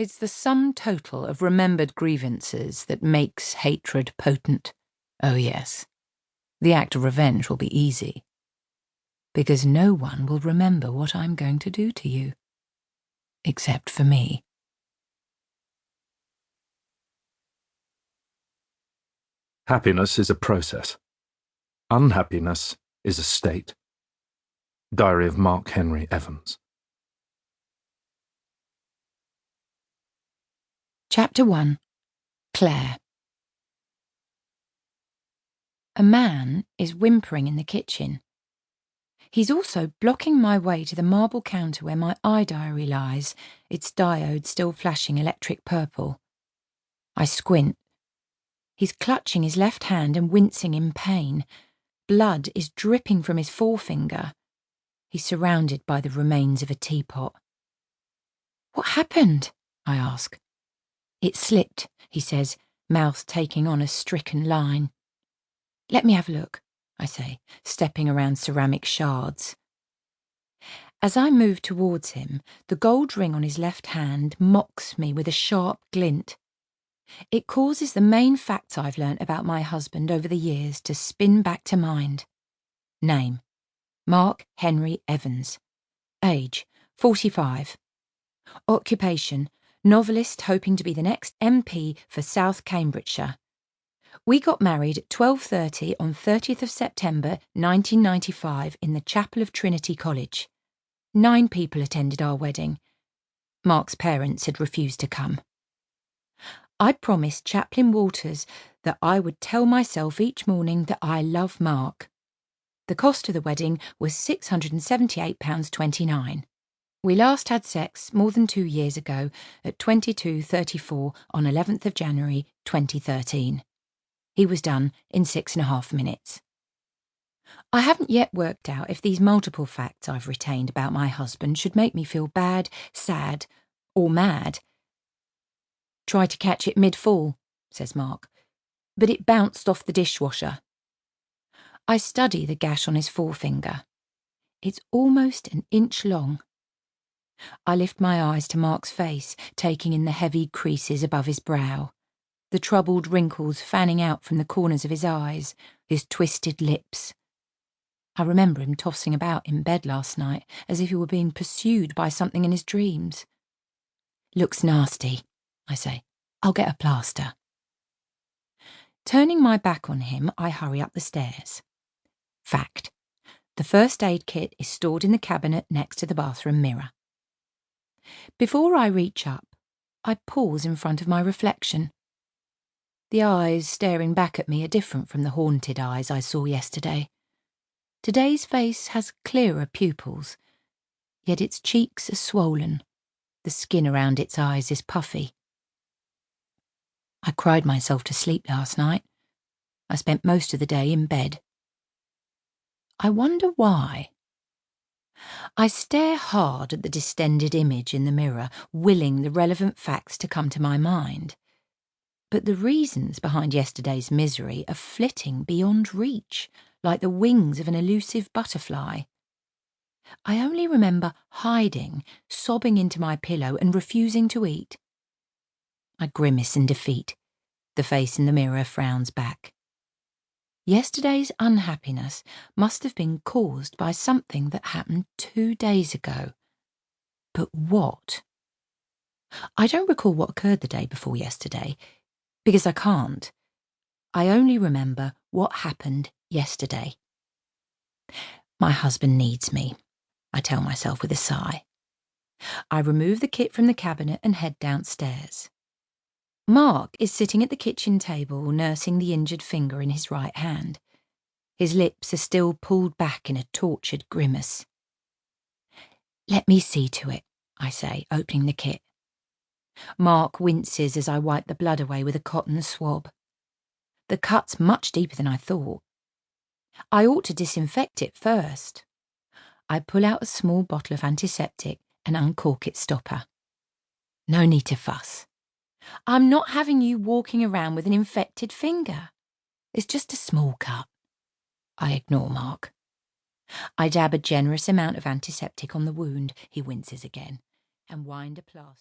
It's the sum total of remembered grievances that makes hatred potent. Oh yes, the act of revenge will be easy, because no one will remember what I'm going to do to you, except for me. Happiness is a process. Unhappiness is a state. Diary of Mark Henry Evans. Chapter 1. Clare. A man is whimpering in the kitchen. He's also blocking my way to the marble counter where my iDiary lies, its diode still flashing electric purple. I squint. He's clutching his left hand and wincing in pain. Blood is dripping from his forefinger. He's surrounded by the remains of a teapot. "What happened?" I ask. "It slipped," he says, mouth taking on a stricken line. "Let me have a look," I say, stepping around ceramic shards. As I move towards him, the gold ring on his left hand mocks me with a sharp glint. It causes the main facts I've learnt about my husband over the years to spin back to mind. Name: Mark Henry Evans. Age: 45. Occupation: novelist hoping to be the next MP for South Cambridgeshire. We got married at 12:30 on 30th of September 1995 in the chapel of Trinity College. 9 people attended our wedding. Mark's parents had refused to come. I promised Chaplain Walters that I would tell myself each morning that I love Mark. The cost of the wedding was £678.29. We last had sex more than 2 years ago at 22:34 on 11th of January 2013. He was done in 6.5 minutes. I haven't yet worked out if these multiple facts I've retained about my husband should make me feel bad, sad, or mad. "Try to catch it mid-fall," says Mark, "but it bounced off the dishwasher." I study the gash on his forefinger. It's almost an inch long. I lift my eyes to Mark's face, taking in the heavy creases above his brow, the troubled wrinkles fanning out from the corners of his eyes, his twisted lips. I remember him tossing about in bed last night as if he were being pursued by something in his dreams. "Looks nasty," I say. "I'll get a plaster." Turning my back on him, I hurry up the stairs. Fact: the first aid kit is stored in the cabinet next to the bathroom mirror. Before I reach up, I pause in front of my reflection. The eyes staring back at me are different from the haunted eyes I saw yesterday. Today's face has clearer pupils, yet its cheeks are swollen. The skin around its eyes is puffy. I cried myself to sleep last night. I spent most of the day in bed. I wonder why. I stare hard at the distended image in the mirror, willing the relevant facts to come to my mind. But the reasons behind yesterday's misery are flitting beyond reach, like the wings of an elusive butterfly. I only remember hiding, sobbing into my pillow and refusing to eat. I grimace in defeat. The face in the mirror frowns back. Yesterday's unhappiness must have been caused by something that happened 2 days ago. But what? I don't recall what occurred the day before yesterday, because I can't. I only remember what happened yesterday. My husband needs me, I tell myself with a sigh. I remove the kit from the cabinet and head downstairs. Mark is sitting at the kitchen table, nursing the injured finger in his right hand. His lips are still pulled back in a tortured grimace. "Let me see to it," I say, opening the kit. Mark winces as I wipe the blood away with a cotton swab. The cut's much deeper than I thought. I ought to disinfect it first. I pull out a small bottle of antiseptic and uncork its stopper. No need to fuss. I'm not having you walking around with an infected finger. It's just a small cut. I ignore Mark. I dab a generous amount of antiseptic on the wound, he winces again, and wind a plaster.